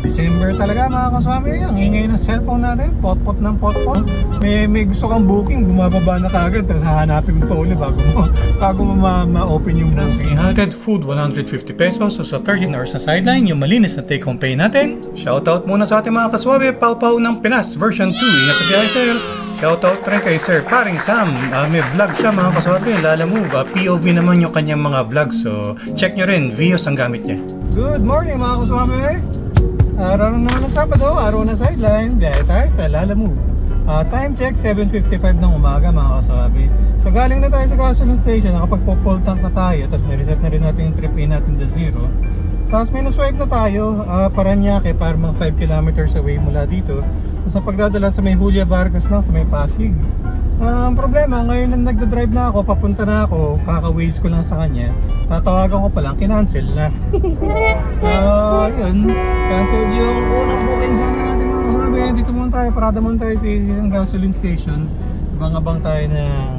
December talaga mga kaswami. Ang ingay ng cellphone natin, potpot ng potpot. May gusto kang booking, bumababa na kagad. Tapos hahanapin mo pa uli bago mo ma-open yung booking. Haggard food, 150 pesos. So sa 13 hours na sideline, yung malinis na take home pay natin. Shoutout muna sa ating mga kaswabe, Pau ng Pinas version 2. Ingat sa biyahe sir. Shoutout rin kay Sir Paring Sam. May vlog siya mga kaswabe, Lala Move. POV naman yung kanyang mga vlogs. So check nyo rin, Vios ang gamit niya. Good morning mga kaswabe. Araw na naman ng Sabado, araw na sideline. Biyahe tayo sa Lala Move. Time check, 7:55 ng umaga mga kaswabe. So galing na tayo sa gasoline station, nakapag-full tank na tayo. Tapos nireset na rin natin yung trip in natin sa zero. Tapos may na-swipe na tayo, Paranaque, para mga 5 kilometers away mula dito. Tapos pagdadala sa may Julia Vargas lang, sa may Pasig. Ang problema, ngayon na nagda-drive na ako, papunta na ako, kaka-waze ko lang sa kanya. Tatawagan ko pa lang, kinancel na. So, yun. Cancel yung unang booking sana natin mga kasabi. Dito muna tayo, parada muna tayo sa isang gasoline station. Abang-abang tayo ng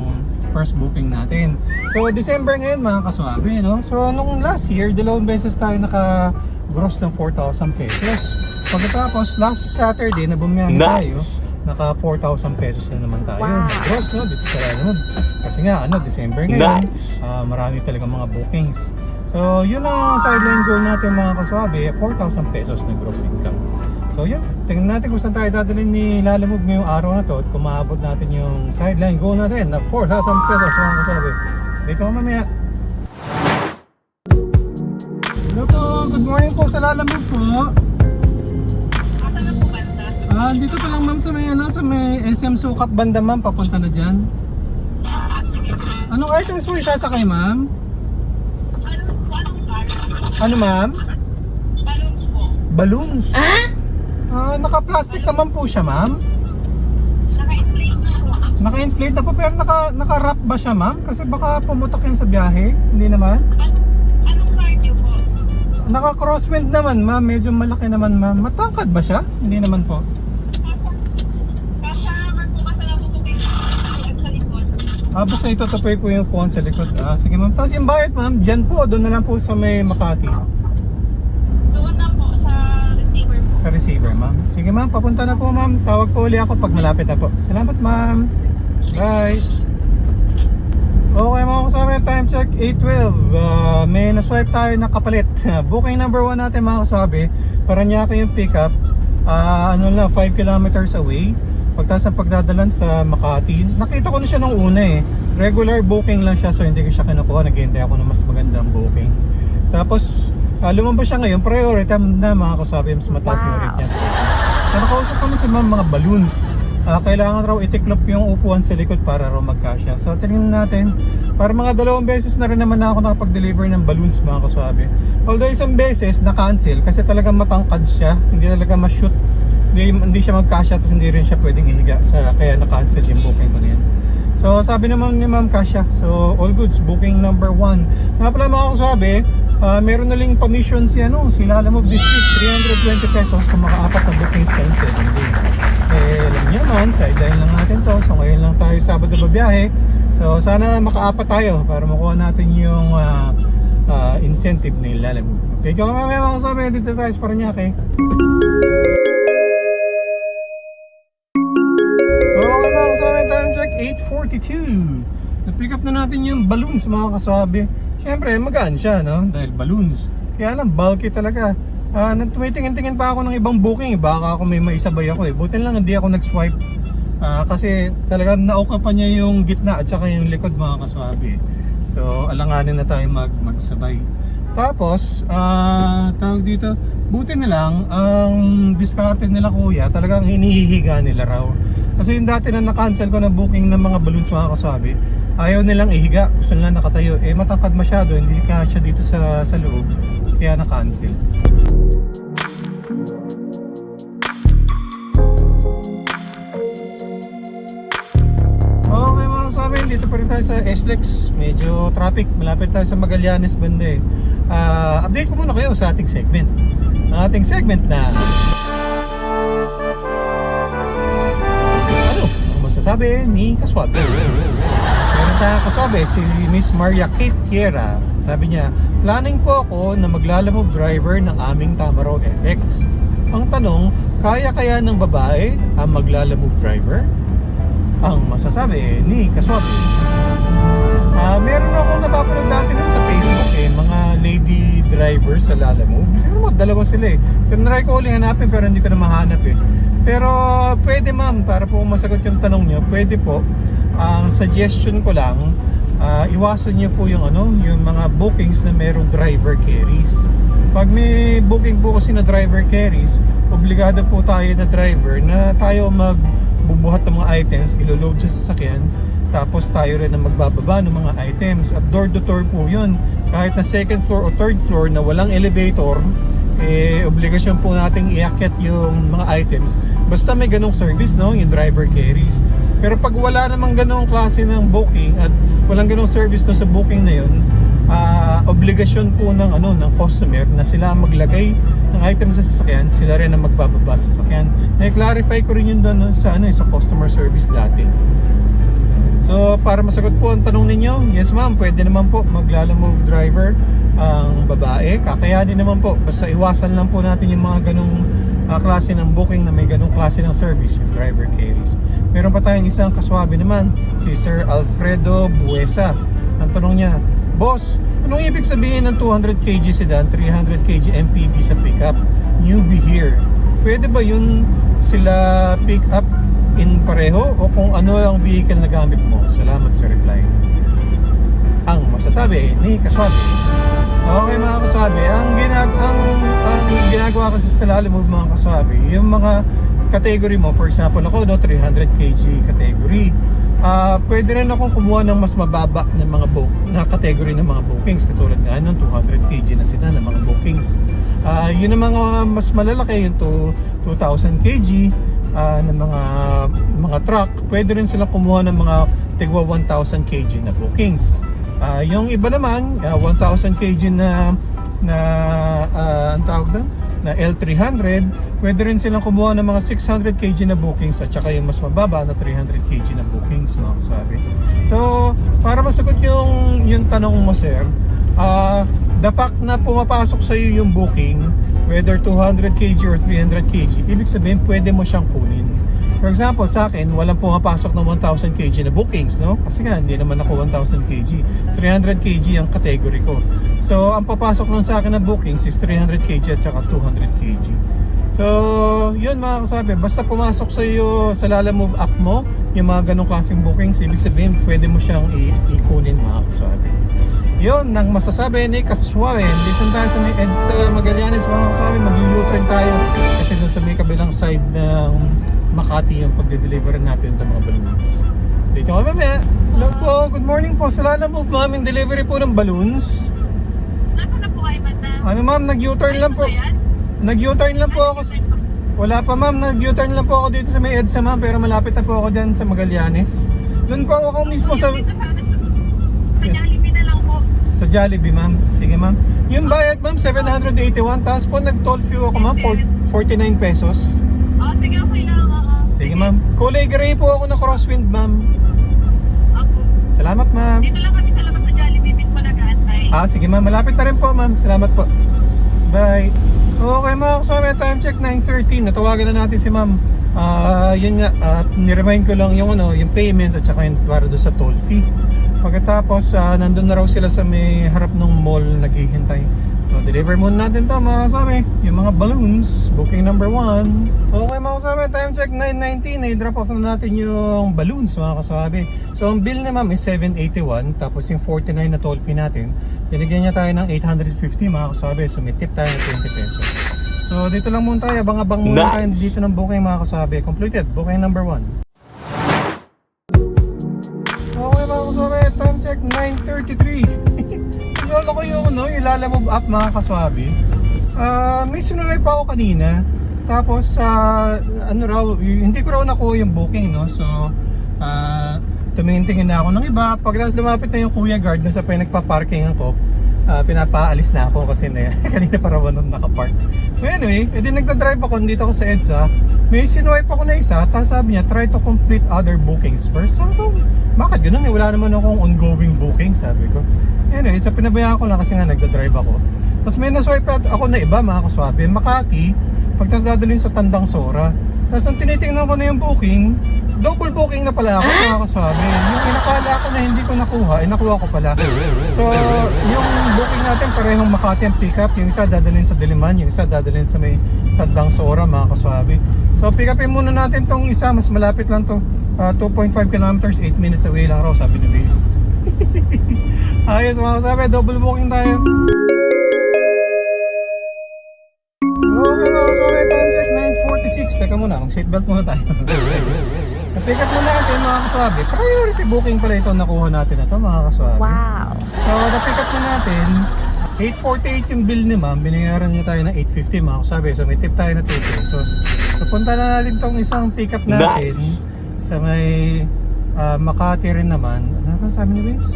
first booking natin. So, December ngayon mga kaswabe, no? So, nung last year, 2 beses tayo naka-gross ng 4,000 pesos. Pagkatapos, last Saturday na bumiyahe tayo, naka 4,000 pesos na naman tayo. Wow. Gross, no? Dito sa Lalamove. Kasi nga, December ngayon, marami talaga mga bookings. So, yun ang sideline goal natin mga kaswabe, 4,000 pesos na gross income. So, yun. Tingnan natin kung saan tayo dadalhin ni Lalamove ngayong araw na to at kung maabot natin yung sideline goal natin na 4,000 pesos mga kaswabe. Dito ka mamaya. Hello po, good morning po sa Lalamove po. Dito pa lang ma'am sa may SM Sukat banda ma'am, papunta na dyan. Anong items po isasakay ma'am? Ano ma'am? Balloons po. Balloons? Naka-plastic naman po siya ma'am? Naka-inflate na po. Naka-inflate na po, pero naka-wrap ba siya ma'am? Kasi baka pumutok yan sa biyahe, hindi naman? Anong cardio po? Naka-crosswind naman ma'am, medyo malaki naman ma'am. Matangkad ba siya? Hindi naman po. Basta itutupoy po yung phone sa likod. Sige ma'am. Tapos yung bayad ma'am, dyan po, doon na lang po sa may Makati. Doon na po sa receiver po. Sa receiver ma'am. Sige ma'am, papunta na po ma'am. Tawag po uli ako pag malapit na po. Salamat ma'am. Bye. Okay mga kasama, time check 8:12. May na-swipe tayo na kapalit. Booking number 1 natin mga kasabi. Paranaque yung pickup. 5 kilometers away. Pagtas ang pagdadalan sa Makati, nakita ko na siya nung una eh. Regular booking lang siya, so hindi ko siya kinukuha. Naghihintay ako ng mas magandang booking. Tapos, lumabas siya ngayon, priority na mga kasabi, mas mataas yung rate niya. So nakausap kami sa mga balloons. Kailangan raw itiklop yung upuan sa likod para raw magkasya. So tingnan natin, para mga 2 beses na rin naman ako nakapag-deliver ng balloons mga kasabi. Although isang beses na-cancel kasi talagang matangkad siya, hindi talaga ma-shoot. Hindi siya magkasya, tapos hindi rin siya pwedeng ihiga, kaya na-cancel yung booking ko na yan. So sabi naman ni ma'am kasya, so all goods, booking number 1. Nga pala mga kasabi, meron na ling permission si Lalamove District, 320 pesos kung maka-apat na bookings kayo 7 days. Alam niyo naman, sideline lang natin to, so ngayon lang tayo Sabado babiyahe. So sana maka-apat tayo para makuha natin yung incentive ni Lalamove. Okay, kung mamaya mga kasabi, dito tayo sa Paranaque. Okay mga kasabi, time check 8:42. Na-pick up na natin yung balloons mga kasabi. Siyempre magaan siya dahil balloons. Kaya lang bulky talaga. Tumitingin-tingin pa ako ng ibang booking, baka ako may maisabay ako buti lang hindi ako nag-swipe. Kasi talagang nauka pa niya yung gitna at saka yung likod mga kasabi. So alanganin na tayo magsabay. Tapos, tawag dito, buti na lang, ang discarded nila kuya, talagang hinihiga nila raw. Kasi yung dati na na-cancel ko na booking ng mga balloons mga kasabi, ayaw nilang ihiga, gusto nila nakatayo. Matangkad masyado, hindi ka siya dito sa loob, kaya na-cancel. Okay mga kasabi, dito pa rin tayo sa SLEX. Medyo traffic, malapit tayo sa Magallanes banda update ko muna kayo sa ating segment. Ang ating segment na ano masasabi ni Kaswabe. Meron tayong kasabi si Miss Maria Kate Tierra. Sabi niya, planning po ako na maglalamove driver ng aming Tamaraw FX. Ang tanong, kaya ng babae ang maglalamove driver? Ang masasabi ni Kaswabe. Meron akong napapanood dati nun sa Facebook mga lady driver sa Lalamove. Siguro dalawa sila Tinry ko ulit hanapin pero hindi ko na mahanap Pero pwede ma'am, para po masagot yung tanong nyo, pwede po. Ang suggestion ko lang, iwasan nyo po yung mga bookings na merong driver carries. Pag may booking po kasi na driver carries, obligado po tayo na driver na tayo magbubuhat ng mga items, ilo-load sa sasakyan, tapos tayo rin ang magbababa ng mga items. At door to door po yun. Kahit na second floor o third floor na walang elevator, obligasyon po nating iakyat yung mga items basta may ganong service, yung driver carries. Pero pag wala namang ganong klase ng booking at walang ganong service sa booking na yun, obligasyon po ng customer na sila maglagay ng items sa sasakyan, sila rin ang magbababa sa sasakyan. Na-clarify ko rin yun doon sa customer service dati. So para masagot po ang tanong ninyo, yes ma'am, pwede naman po maglalamove driver ang babae. Kakayanin naman po, basta iwasan lang po natin yung mga ganong klase ng booking na may ganong klase ng service, yung driver carries. Meron pa tayong isang kaswabe naman, si Sir Alfredo Buesa. Ang tanong niya, boss, anong ibig sabihin ng 200 kg sedan, 300 kg MPV sa pickup? Newbie here. Pwede ba yun sila pick up in pareho o kung ano ang vehicle na gamit mo? Salamat sa reply. Ang masasabi ni Kaswabe. Okay mga kaswabe, ang ginagawa kasi sa Lalamove mga kaswabe, yung mga category mo, for example ako 300 kg category, pwede rin akong kumuha ng mas mababa na category ng mga bookings, katulad nga ng 200 kg na sila ng mga bookings. Yun ang mga mas malalaki, yung 2,000 kg ng mga truck, pwede rin sila kumuha ng mga tigwa 1,000 kg na bookings. Yung iba naman 1,000 kg ang tawag doon na L300, pwede rin silang kumuha ng mga 600 kg na bookings at saka yung mas mababa na 300 kg na bookings mga kasabi. So para masagot yung tanong mo sir, the fact na pumapasok sa iyo yung booking, whether 200 kg or 300 kg, ibig sabihin pwede mo siyang kunin. For example, sa akin, walang pumapasok ng 1,000 kg na bookings, Kasi nga, hindi naman ako 1,000 kg. 300 kg ang category ko. So, ang papasok lang sa akin na bookings is 300 kg at saka 200 kg. So, yun mga kasabi, basta pumasok sa iyo sa Lalamove app mo, yung mga ganong klaseng bookings, ibig sabihin, pwede mo siyang ikunin mga kasabi. Yun, nang masasabi ni Kaswabe. Dito tayo sa may EDSA Magallanes mga kasabi, mag-U-turn tayo kasi doon sa may kabilang side ng Makati yung pagde-deliver natin ng mga balloons. Dito kami mamaya. Hello po, good morning po. Sa Lalamove ma'am, delivery po ng balloons. Nasaan na po kayo, madam? Ano ma'am, nag-U-turn lang po. Nag-U-turn lang po ako. Wala pa ma'am, nag-U-turn lang po ako dito sa may EDSA ma'am, pero malapit na po ako dyan sa Magallanes. Doon po ako mismo sa Jollibee na lang po. Sa Jollibee ma'am. Sige ma'am. Yung bayad ma'am, 781. Tapos po nag-toll fee ako ma'am, 49 pesos. Sige, okay lang. Sige ma'am. Kulay gray po ako na crosswind ma'am. Ako. Salamat ma'am. Dito lang kami sa labas sa Jollibee, mismo nag-aantay. Sige ma'am, malapit na rin po ma'am. Salamat po. Bye. Okay mga kasama, time check 9:13. Natawagan na natin si ma'am. Yun nga, ni-remind ko lang yung payment at saka yung para doon sa toll fee. Pagkatapos, nandun na raw sila sa may harap ng mall naghihintay. So, deliver muna natin to mga kasama. Yung mga balloons, booking number 1. Okay mga kasama, time check 9:19. I-drop off na natin yung balloons mga kasama. So, ang bill na ma'am is 781. Tapos yung 49 na toll fee natin, binigyan niya tayo ng 850 mga kasama. So, may tip tayo ng 20 pesos. So, dito lang muna tayo. Abang-abang muna tayo dito ng booking mga kasama. Completed, booking number 1. Okay mga kasama, time check 9:33. Lolo ko yung Lalamove app mga kaswabe. May sinunay pa ako kanina. Tapos hindi ko raw nakuha yung booking So tumingin-tingin na ako ng iba. Pag lumapit na yung kuya guard na sa pinagpa-parking ako, pinapaalis na ako kasi kanina pa raw nun nakapark. So anyway, edi nagda-drive ako dito ako sa EDSA. May sinuwipe ako na isa, tapos sabi niya, try to complete other bookings first. Sabi ko, bakit ganun? Wala naman akong ongoing booking, sabi ko. Anyway, so pinabayaan ko lang kasi nga nagda-drive ako. Tapos may naswipe ako na iba mga kaswabe. Makati, Pagtas dadalhin sa Tandang Sora. Tapos nung tinitingnan ko na yung booking, double booking na pala ako, mga kaswabe. Yung inakala ko na hindi ko nakuha, nakuha ko pala. So, yung booking natin parehong Makati ang pick up. Yung isa dadalhin sa Diliman, yung isa dadalhin sa may Tandang Sora, mga kaswabe. So, pick upin muna natin tong isa, mas malapit lang to. 2.5 kilometers, 8 minutes away lang raw, sabi ni Base. Ayos, mga kaswabe, double booking tayo. Okay, mga kaswabe, time check 9:46. Teka muna, mag-seatbelt muna tayo. Na-pick up na natin, mga kaswabe. Priority booking pala ito nakuha natin na ito, mga kaswabe. Wow! So, na-pick up na natin. 848 yung bill ni ma'am. Binayaran niya tayo ng 850, mga kaswabe. So, may tip tayo na 2 pesos. So, punta na natin itong isang pick up natin. Nice. Sa may Makati rin naman. Ano ba sabi ni Vince?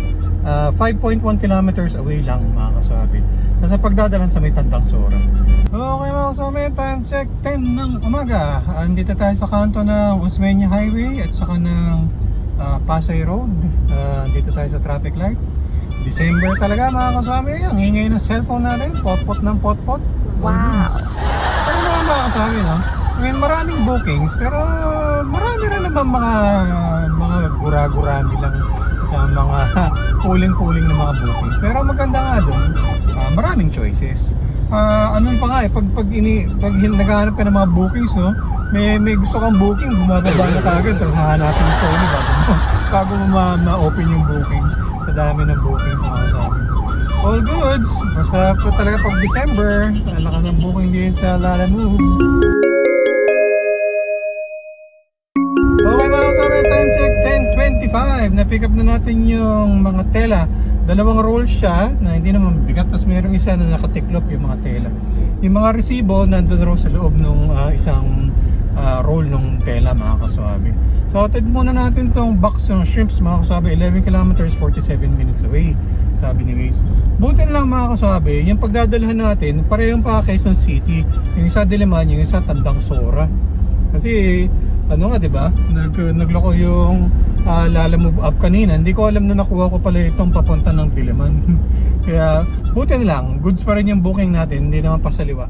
5.1 kilometers away lang, mga kaswabe. Sa pagdadalan sa may Tandang Sora. Okay, mga kaswabe, time check 10 ng umaga. Andito tayo sa kanto ng Osmeña Highway at saka ng Pasay Road. Dito tayo sa traffic light. December talaga, mga kaswabe. Ang ingay ng cellphone natin, potpot ng potpot. Wow! Ano naman, mga kaswabe, no? I mean, maraming bookings, pero marami rin naman mga gura-gurami lang sa mga puling-puling na mga bookings. Pero maganda nga doon, maraming choices. Ano pa nga eh, pag naghahanap ka ng mga bookings, no, may gusto kang booking, bumababa na kagad, tapos hahanapin mo ito bago mo ma-open yung booking sa dami ng bookings, mga kasama. All goods, basta po talaga pag December, lakas ang booking din sa Lalamove. Okay, mga kasama, time check 10:25. Na-pick up na natin yung mga tela. Dalawang roll siya na hindi naman bigat, tapos mayroong isa na nakatiklop yung mga tela. Yung mga resibo nandun raw sa loob ng isang roll ng tela, mga kaswabe. So atid muna natin tong box ng shrimps, mga kaswabe. 11 kilometers, 47 minutes away, sabi ni Grace. Buti lang, mga kaswabe, yung pagdadalhan natin parehong pa Quezon City. Yung isa Diliman, yung isa Tandang Sora. Kasi ano nga, 'di ba? Nagloko yung Lalamove up kanina. Hindi ko alam na nakuha ko pala itong papunta ng Diliman. Kaya buti na lang, goods pa rin yung booking natin, hindi naman pasaliwa.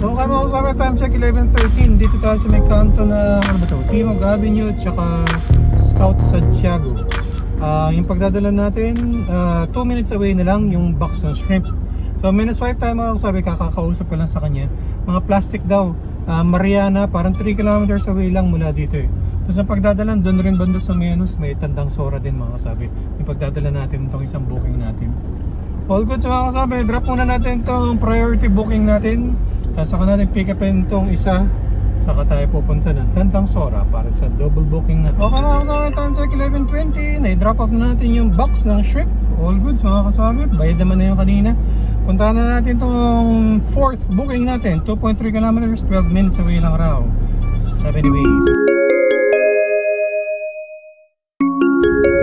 So okay, mga kasama, time check 11:13. Dito tayo sa may kanto na ano ba to? Timog Avenue at saka Scout Santiago. Yung pagdadala natin, 2 minutes away na lang yung box ng shrimp. So minuswipe tayo, mga kasama, kakakausap ko lang sa kanya. Mga plastic daw. Mariana, parang 3 kilometers away lang mula dito eh. So sa pagdadalan, doon rin banda sa may Tandang Sora din, mga kasabi. Yung pagdadala natin itong isang booking natin. All good, so mga kasabi, drop muna natin itong priority booking natin. Tapos saka natin pick upin itong isa. Saka tayo pupunta ng Tandang Sora para sa double booking natin. Okay, mga kasabi, time check 11:20. Na-drop off na natin yung box ng shrimp. All good, so mga kasabi, bayad naman na yung kanina. Puntahan na natin itong fourth booking natin, 2.3 kilometers, 12 minutes away lang raw. 7 ways.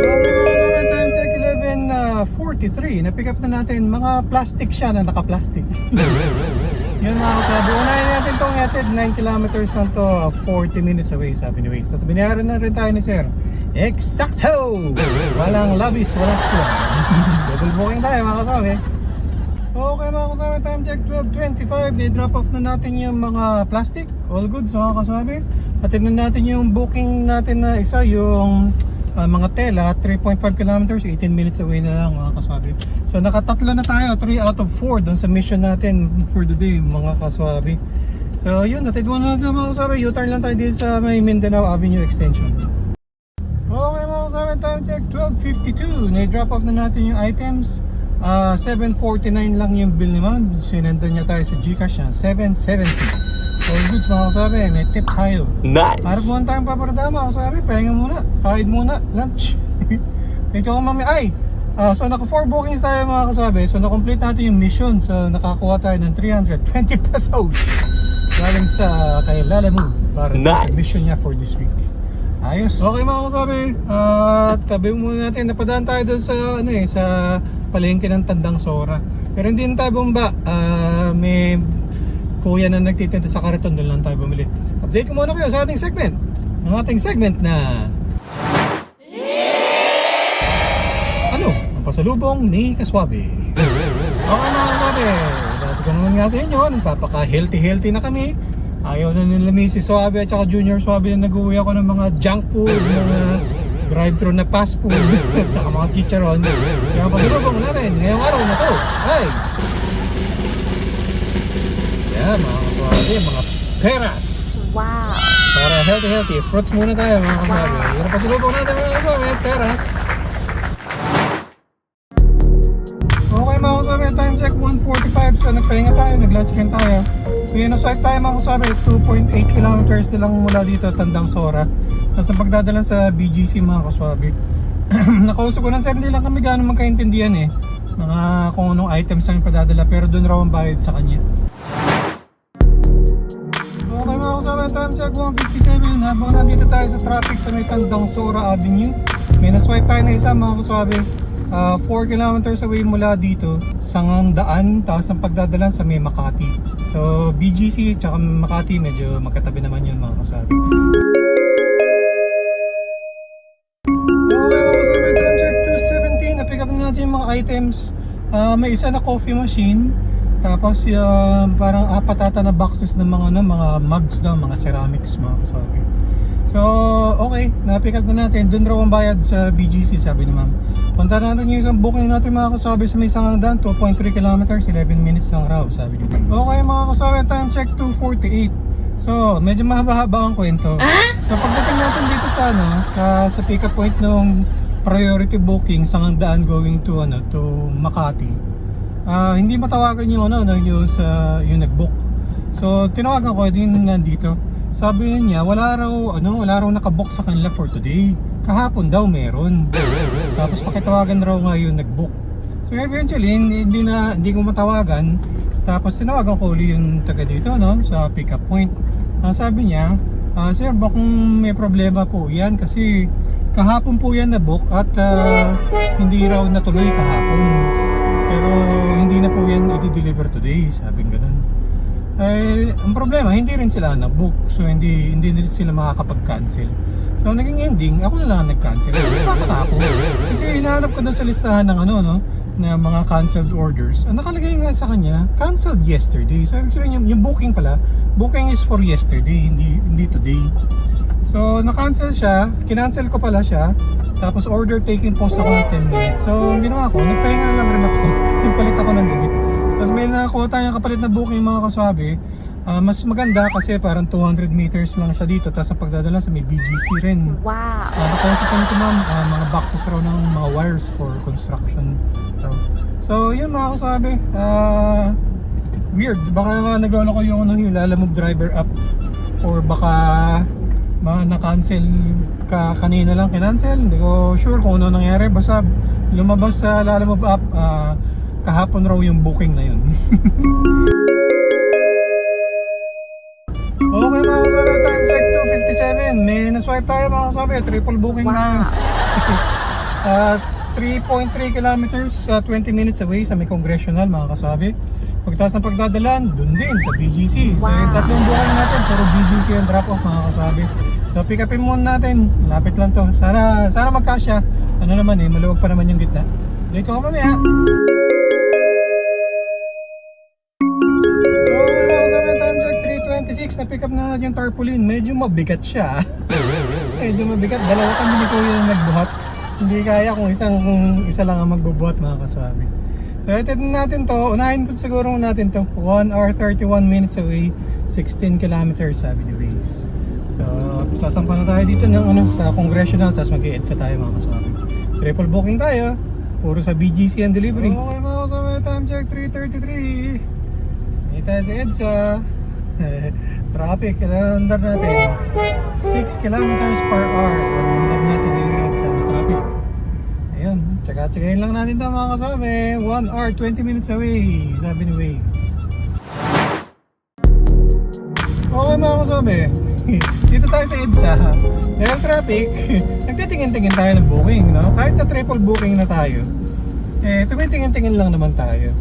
Okay, time check 11:43. Na-pick up na natin, mga plastic siya na naka-plastic. Yun, mga kasabi, unahin natin itong yatid, 9 kilometers lang to, 40 minutes away, sabi ni Waze. Tapos binayaran na rin tayo ni Sir. Exacto! Walang labis, walang kulang. Double booking tayo, mga kasabi. Okay, mga kasama, time check 12:25. Di-drop off na natin yung mga plastic. All good, so mga kasabi. Atid na natin yung booking natin na isa, yung mga tela, 3.5 kilometers, 18 minutes away na lang, mga kasabi. So nakatatlo na tayo, 3 out of 4 dun sa mission natin for the day, mga kasabi. So yun, atid muna natin, mga kasabi. U-turn lang tayo dito sa may Mindanao Avenue Extension. Okay, mga kasabi, time check 12:52. Na-drop off na natin yung items. 749 lang yung bill ni ma'am. Sinenda niya tayo sa Gcash na 770. All goods, mga kasabi, may tip tayo. Nice! Harap muna tayong paparada, mga kasabi. Pahinga muna, kain muna, lunch. Thank you, mami. Ay! So naka 4 bookings tayo, mga kasabi. So na-complete natin yung mission. So nakakuha tayo ng 320 pesos galing sa kay Lalamove para sa mission niya for this week. Ayos. Okay, mga kasabi, tabi muna natin. Napadaan tayo doon sa sa palengke ng Tandang Sora. Pero hindi na tayo bumaba. May kuya na nagtitinda sa kariton, doon lang tayo bumili. Update ko muna kayo sa ating segment. Ang ating segment na ano? Ang pasalubong ni Kaswabe. Okay, mga kasabi, dati ko naman nga sa inyo, nagpapaka-healthy na kami. Ayaw na nila Mrs. Suave at saka Junior Suave na nag-uwi ako ng mga junk food, mga drive-thru na fast food, at saka mga chicharon. Kaya pasalubong natin ngayong araw na to. Ay! Yan, mga kasuave, mga peras. Wow! Para healthy. Fruits muna tayo mga kasuave. Yan, pasalubong natin mga kasuave, peras. Okay mga kasuave, time check 1:45. So nagpahinga tayo, nag-lunch rin tayo. So yun, naswipe tayo mga kasuave, 2.8 kilometers nilang mula dito, Tandang Sora. Tapos ang pagdadalan sa BGC mga kasuave. Nakausap ko ng sir, hindi lang kami gano'ng magkaintindihan eh. Mga kung anong items ang padadala, pero doon raw ang bayad sa kanya. Okay mga kasuave, time check 1:57. Habang nandito tayo sa traffic sa may Tandang Sora Avenue, may naswipe tayo na isa mga kasuave. 4 kilometers away mula dito, Sangang Daan, tapos ang pagdadalan sa may Makati. So BGC tsaka Makati medyo magkatabi naman yun mga kasabi. Okay mga kasabi, time check 2:17. Na-pick up na natin yung mga items. May isa na coffee machine, tapos parang 4 ata na boxes ng mga mugs daw, mga ceramics mga kasabi. So okay, na-pick up na natin. Doon raw ang bayad sa BGC, sabi ni ma'am. Punta natin yung isang booking natin mga kasabi sa may Sangang Daan, 2.3 kilometers, 11 minutes lang raw, sabi niyo. Okay mga kasabi, time check 2:48. So medyo mahaba-haba ang kwento. So pagdating natin dito sa pick up point ng priority booking, Sangang Daan going to Makati. Hindi matawagan yung yung nag-book. So tinawagan ko din nandito. Sabi niya wala raw nakabook sa kanila for today. Kahapon daw meron. Tapos pakitawagan raw nga yung nag-book. So eventually hindi ko matawagan. Tapos tinawagan ko ulit yung taga dito sa pick up point. Sabi niya, sir, bakong may problema po yan kasi kahapon po yan na-book at hindi raw natuloy kahapon. Pero hindi na po yan i-deliver today, sabing ganun. Ang problema, hindi rin sila na-book. So hindi rin sila makakapag-cancel. So naging ending, ako na lang nag-cancel. Nagtataka ako. Kasi hinahanap ko doon sa listahan ng na mga cancelled orders. Nakalagay nga sa kanya, cancelled yesterday. So ibig sabihin yung booking pala, booking is for yesterday, hindi today. So na-cancel siya, kinancel ko pala siya. Tapos order taking post ako ng 10 minutes. So ang ginawa ko, nagpahinga lang rin ako. Nagpalit ako ng damit. Tapos may nakakuha tayong kapalit na booking mga kaswabe. Mas maganda kasi parang 200 meters lang siya dito. Tapos ang pagdadala sa may BGC rin. Wow! Nakausap ko nito ma'am, mga boxes raw ng mga wires for construction. So yun mga kaswabe. Weird, baka nga naglolo ko yung Lalamove driver app. Or baka na-cancel kanina lang kinancel. Hindi ko sure kung ano nangyari. Basta lumabas sa Lalamove app, kahapon raw yung booking na yun. Okay mga kasabi, time check 2:57. May naswipe tayo mga kasabi, triple booking na. 3.3 kilometers, 20 minutes away sa may congressional mga kasabi. Pagtaas ng pagdadalan, dun din sa BGC. So yung tatlong booking natin, puro BGC yung drop off mga kasabi. So pick upin muna natin, lapit lang to. Sana magkasya. Maluwag pa naman yung gitna. Dito ka mamaya. Na pick up na natin yung tarpaulin. Medyo mabigat siya. Medyo mabigat. Dalawa kami ni Kuya yung nagbuhat. Hindi kaya kung isa lang ang magbubuhat mga kaswabe. So ito natin to. Unahin po siguro natin to. 1 hour 31 minutes away. 16 kilometers sabi ni Waze. So sasampa na tayo dito ng sa congressional. Tapos mag-i-EDSA tayo mga kaswabe. Triple booking tayo. Puro sa BGC and delivery. Okay mga kaswabe. Time check 3:33. Hindi tayo sa EDSA. Traffic, under natin 6 kilometers per hour. Under natin yung sa traffic. Ayun, tsaka-tsakain lang natin ito mga kasabi. 1 hour 20 minutes away, sabi ni Waze. Okay mga kasabi, dito tayo sa EDSA. Dahil traffic, nagtitingin-tingin tayo ng booking, no? Kahit na triple booking na tayo, tumitingin-tingin lang naman tayo.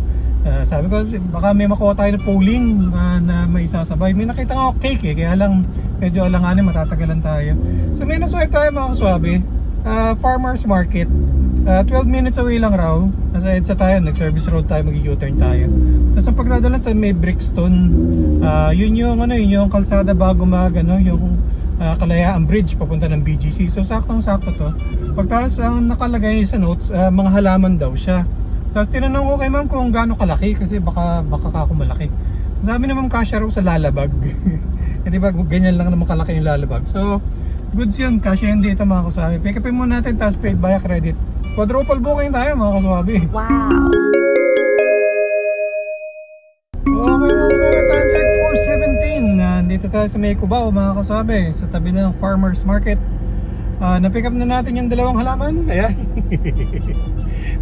Sabi ko, baka may makuha tayo ng polling na may sasabay. May nakita ko cake kaya lang medyo alanganin, matatagalan tayo. So may naswipe tayo mga kaswabe. Farmers market. 12 minutes away lang raw. Nasa EDSA tayo, nag-service road tayo, mag-U-turn tayo. Tapos ang pagdadala sa may Brixton, yun yung kalsada bago yung Kalayaan Bridge papunta ng BGC. So saktong-sakto to. Pagtas ang nakalagay sa notes, mga halaman daw siya. Tapos tinanong ko kay ma'am kung gaano kalaki kasi baka ako malaki. Sabi na ma'am kasya raw sa lalabag. Hindi ba ganyan lang naman kalaki yung lalabag. So goods yun, kasya yun dito mga kaswabe. Pick upin muna natin, tapos paid via credit. Quadruple booking tayo mga kaswabe. Wow! Okay mga kaswabe, time check 4:17. Dito tayo sa may Cubao mga kaswabe, sa tabi ng Farmers Market. Na-pick up na natin yung dalawang halaman. Ayan.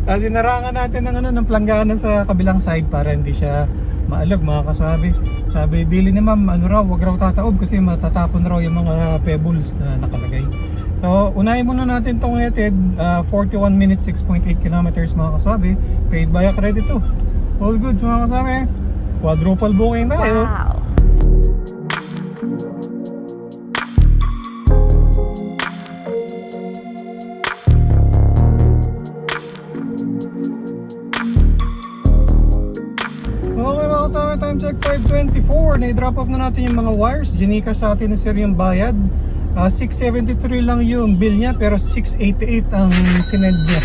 Tapos inarangan natin ng planggana sa kabilang side para hindi siya maalog mga kaswabe. Sabi bili ni ma'am, wag raw tataob kasi matatapon raw yung mga pebbles na nakalagay. So unahin muna natin tong headed, 41 minutes 6.8 kilometers mga kaswabe, paid via credit to. All goods mga kaswabe, quadruple booking tayo. Wow! Okay mga kasama, time check 5:24. Na-drop off na natin yung mga wires. Ginika sa atin na sir yung bayad. 673 lang yung bill niya pero 688 ang sinend niya.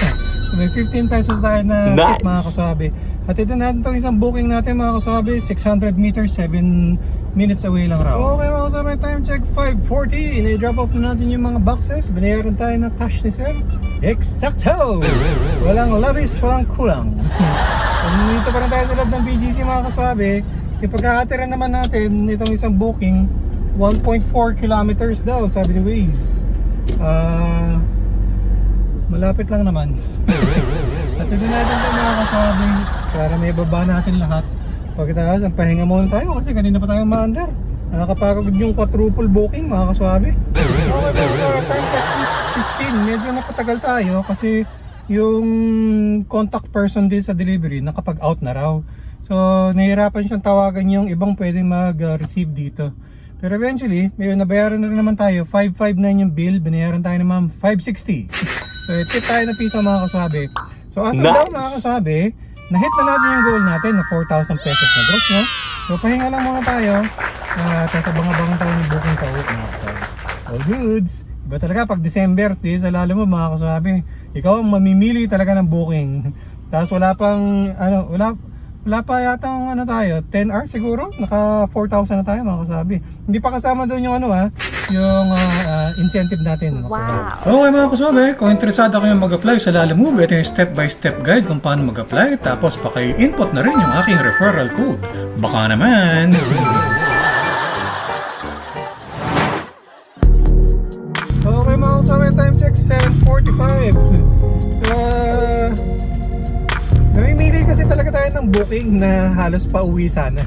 So may 15 pesos tayo na tip mga kasabi. Hatid na natin itong isang booking natin mga kasabi. 600 meters, 7 minutes away lang raw. Okay mga kasabi, time check 5:40. Na-drop off na natin yung mga boxes. Binayaran tayo ng cash ni sir. Exacto! Walang labis, walang kulang. Dito pa rin tayo sa loob ng BGC mga kaswabe. Ipagkakatira naman natin itong isang booking 1.4 kilometers daw sabi ni Waze. Malapit lang naman. At ito natin ito mga kaswabe para may baba natin lahat. Pagkatapos ang pahinga muna tayo kasi kanina pa tayo ma-under. Nakakapagod yung quadruple booking mga kaswabe. Okay mga kaswabe, time check 6:15. Medyo napatagal tayo kasi yung contact person din sa delivery nakapag-out na raw. So nahihirapan siyang tawagan yung ibang pwedeng mag-receive dito. Pero eventually, may nabayaran na rin naman tayo. 559 yung bill, binayaran tayo ng ma'am 560. So tip tayo ng piso mga kaswabe. So as of now mga kaswabe, na-hit na natin yung goal natin na 4,000 pesos na gross, no? So pahinga lang muna tayo. Tapos abang-abangan tayo yung booking pa ulit mga kaswabe. All goods! Iba talaga pag December, di sa lalo mo mga kaswabe, ikaw ang mamimili talaga ng booking. Tapos wala pang wala pa yata tayo, 10 hours siguro, naka 4,000 na tayo mga kaswabe. Hindi pa kasama doon yung yung incentive natin. Wow! Okay mga kaswabe, kung interesado kayo mag-apply sa Lalamove, ito yung step-by-step guide kung paano mag-apply. Tapos paki-input na rin yung aking referral code. Baka naman! Okay mga kaswabe, time check 7:45. So namimili kasi talaga tayo ng booking na halos pa uwi sana.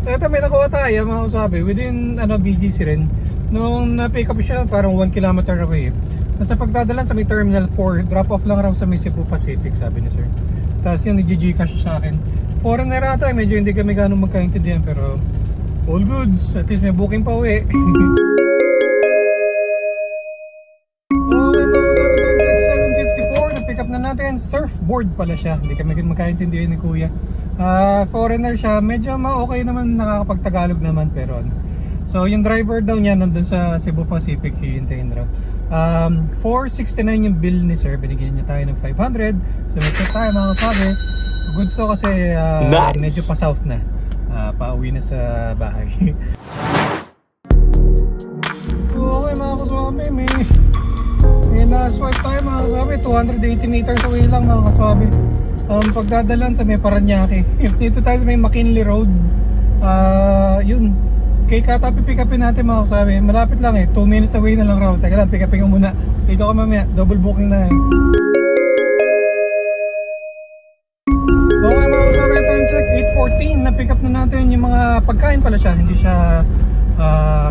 So ito may nakuha tayo mga kaswabe within BGC rin. Nung na-pick up siya parang 1 kilometer away. Nasa pagdadalan sa may Terminal 4, drop off lang raw sa may Cebu Pacific sabi ni sir. Tapos yun nag-Gcash sa akin. Foreigner ata, medyo hindi kami ganun magkaintindihan pero all goods, at least may booking pa uwi. Pick up na natin, surfboard pala siya. Hindi kami magkaintindihan ni kuya. Foreigner siya, medyo okay naman, nakakapag-Tagalog naman pero so yung driver daw niya nandun sa Cebu Pacific, hihintayin raw. 469 yung bill ni sir, binigyan niya tayo ng 500. So nag-check tayo mga kasabi. Good so kasi nice. Medyo pa south na, pauwi na sa bahay. Okay mga kasabi, may na-swipe tayo mga kaswabe, 280 meters away lang mga kaswabe. Pagdadalan sa may Paranaque. Dito tayo sa may McKinley Road. Yun. Kay Kata pick upin natin mga kaswabe. Malapit lang 2 minutes away na lang raw. Teka lang, pick upin ko muna. Dito ka mamaya, double booking na Okay mga kaswabe, time check 8:14. Na-pick up na natin yung mga pagkain pala siya. Hindi siya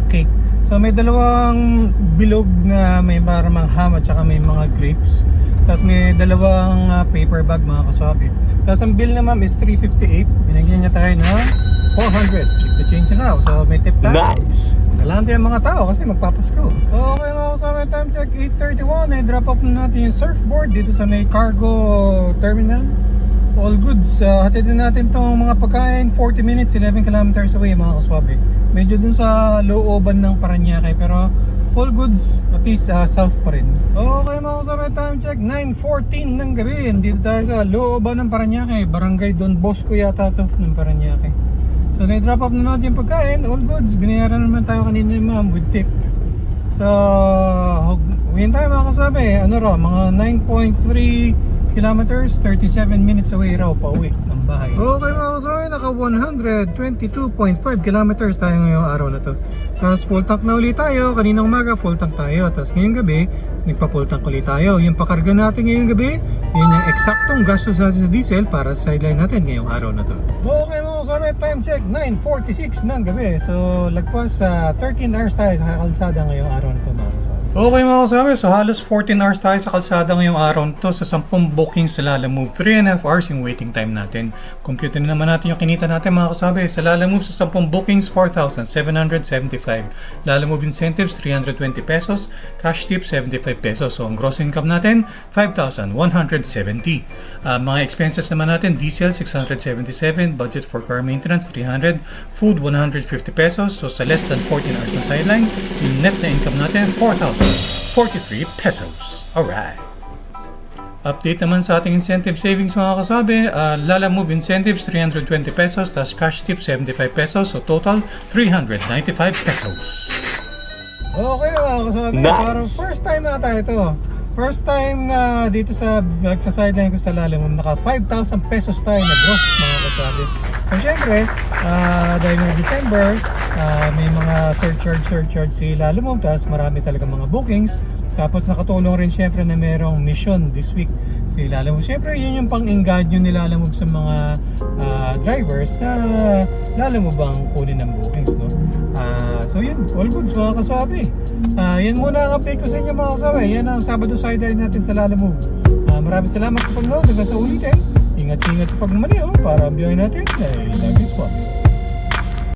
cake. So may dalawang bilog na may parang ham at saka may mga grapes. Tapos may dalawang paper bag mga kaswabe. Tapos ang bill na ma'am is 358. Binigyan niya tayo ng 400. Keep the change now. So may tip tayo. Nice. Galante ang mga tao kasi magpapasko. Okay mga kasama, time check 8:31. I-drop off na natin yung surfboard dito sa may cargo terminal. All goods. Hatid na natin itong mga pagkain. 40 minutes, 11 kilometers away mga kaswabe. Medyo dun sa looban ng Paranaque pero all goods, at least south pa rin. Okay mga kasama, time check 9:14 ng gabi. Dito tayo sa looban ng Paranaque. Barangay Don Bosco yata to ng Paranaque. So na-drop off na natin yung pagkain, all goods. Binayaran naman tayo kanina ni ma'am with tip. So uwiin tayo mga kasabi. Ano raw, mga 9.3 kilometers, 37 minutes away raw pa uwi ng bahay. Okay mga kasabi, naka 122.5 kilometers tayo ngayong araw na to. Tapos full tank na ulit tayo. Kaninang umaga full tank tayo. Tapos ngayong gabi nagpa full tank ulit tayo. Yung pakarga natin ngayong gabi, yun yung eksaktong gastos natin sa diesel para sa sideline natin ngayong araw na to. Okay mga kasabi, time check 9:46 ng gabi. So lagpas sa 13 hours tayo sa kalsada ngayong araw na to mga kasabi. Okay mga kasabi, so halos 14 hours tayo sa kalsada ngayong araw na to. Sa 10 bookings sa Lalamove, 3.5 hours yung waiting time natin. Compute na naman natin yung kinita natin mga kasabi. Sa Lalamove sa 10 bookings, 4,775. Lalamove incentives, 320 pesos. Cash tip, 75 pesos. So ang gross income natin, 5,170. Mga expenses naman natin, diesel, 677. Budget for car maintenance, 300. Food, 150 pesos. So sa less than 14 hours na sideline, yung net na income natin, 4,043 pesos. Alright. Update naman sa ating incentive savings mga kasabi. Lalamove incentives 320 pesos, tas cash tip 75 pesos, so total 395 pesos. Okay mga kasabi, Nice. parang first time na tayo ito. First time na dito sa sideline ko sa Lalamove, naka 5,000 pesos tayo na gross mga kasabi. So syempre, dahil na December, may mga surcharge si Lalamove, tas marami talaga mga bookings. Tapos nakatulong rin syempre na merong mission this week si Lalamove. Syempre yun yung pang-engganyo ni Lalamove sa mga drivers na Lalamove ang kunin ng bookings, no? So yun, all goods mga kaswabe. Yan muna ang update ko sa inyo mga kaswabe. Yan ang Sabado sideline natin sa Lalamove. Maraming salamat sa pag-nood. Hanggang sa ulitin, ingat-ingat sa pagmamaneho para ang biyahe natin ay lagi swab.